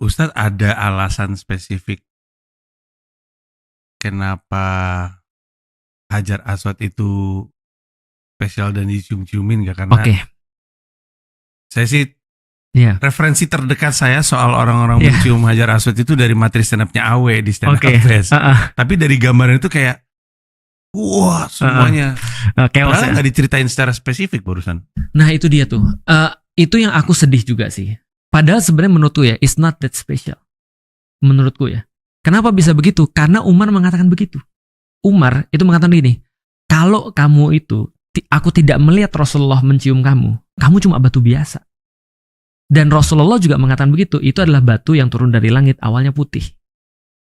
Ustadz ada alasan spesifik kenapa Hajar Aswad itu spesial dan dicium-ciumin gak? Karena saya sih referensi terdekat saya soal orang-orang mencium Hajar Aswad itu dari materi stand up-nya Awe di Stand Up Fest. Tapi dari gambaran itu kayak wah semuanya. Padahal gak diceritain secara spesifik barusan. Nah itu dia tuh. Itu yang aku sedih juga sih. Padahal sebenarnya menurutku ya, it's not that special. Menurutku ya. Kenapa bisa begitu? Karena Umar mengatakan begitu. Umar itu mengatakan gini, kalau kamu itu, aku tidak melihat Rasulullah mencium kamu, kamu cuma batu biasa. Dan Rasulullah juga mengatakan begitu, itu adalah batu yang turun dari langit, awalnya putih.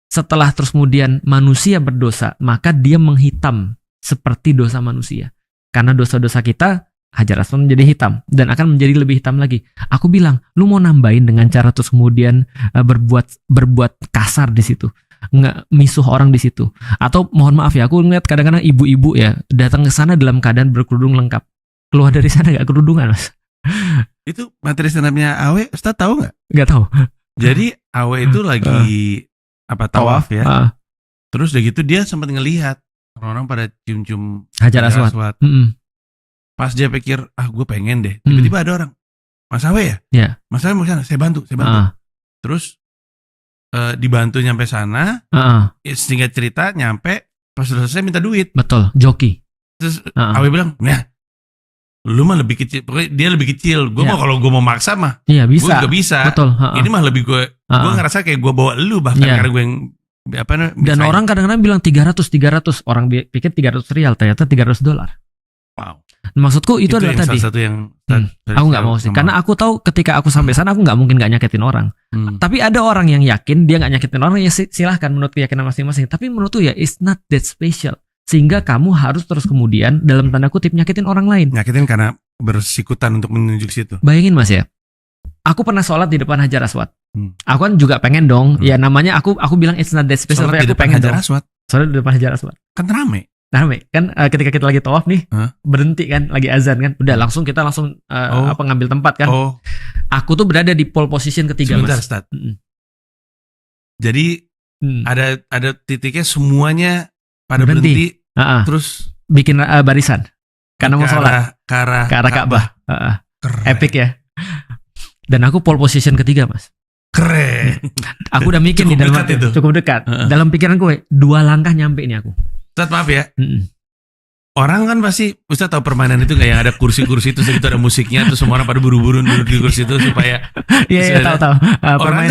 Setelah terus kemudian manusia berdosa, maka dia menghitam seperti dosa manusia. Karena dosa-dosa kita, Hajar Aswad menjadi hitam dan akan menjadi lebih hitam lagi. Aku bilang, lu mau nambahin dengan cara terus kemudian berbuat kasar di situ, nggak misuh orang di situ. Atau mohon maaf ya, aku ngeliat kadang-kadang ibu-ibu ya datang ke sana dalam keadaan berkerudung lengkap, keluar dari sana nggak kerudungan, Mas. Itu materi stand-up-nya Awe, Ustaz tahu nggak? Nggak tahu. Jadi Awe itu lagi tawaf ya. Terus udah gitu dia sempat ngelihat orang-orang pada cium-cium Hajar Aswad. Pas dia pikir, gue pengen deh. Tiba-tiba ada orang, Mas Awe ya? Iya. Mas Awe mau sana, saya bantu. Terus dibantu nyampe sana. Singkat cerita nyampe, pas sudah selesai minta duit. Betul, joki. Terus Awe bilang, ya lu mah lebih kecil, pokoknya dia lebih kecil. Gue mau kalau gue mau maksa mah, iya bisa. Gue juga bisa. Betul. Ini mah lebih gue ngerasa kayak gue bawa lu bahkan karena gue yang dan orang kadang-kadang bilang 300. Orang pikir 300 rial, ternyata $300. Wow. Maksudku itu adalah tadi. Salah satu yang aku nggak mau sih, karena aku tahu ketika aku sampai sana aku nggak mungkin nggak nyakitin orang. Tapi ada orang yang yakin dia nggak nyakitin orang, ya silahkan menurut keyakinan masing-masing. Tapi menurutku ya it's not that special, sehingga kamu harus terus kemudian dalam tanda kutip nyakitin orang lain. Nyakitin karena bersikutan untuk menunjuk situ. Bayangin Mas ya, aku pernah sholat di depan Hajar Aswad. Aku kan juga pengen dong. Ya namanya aku bilang it's not that special, tapi aku pengen dong. Sholat di depan Hajar Aswad. Kan rame kan ketika kita lagi tawaf nih, berhenti kan, lagi azan kan, udah langsung ngambil tempat kan. Aku tuh berada di pole position ketiga. Sebentar, Mas. Stad. Jadi ada titiknya semuanya pada berhenti. Terus bikin barisan karena mau sholat ke arah Ka'bah. Epic ya. Dan aku pole position ketiga, Mas. Keren. Aku udah mikir nih dalam hati, cukup dekat. Dalam pikiran gue 2 langkah nyampe nih aku. Ustaz maaf ya. Orang kan pasti Ustaz tahu permainan itu gak, yang ada kursi-kursi itu segitu ada musiknya, terus semua orang pada buru-buru duduk di kursi itu supaya iya tahu. Orang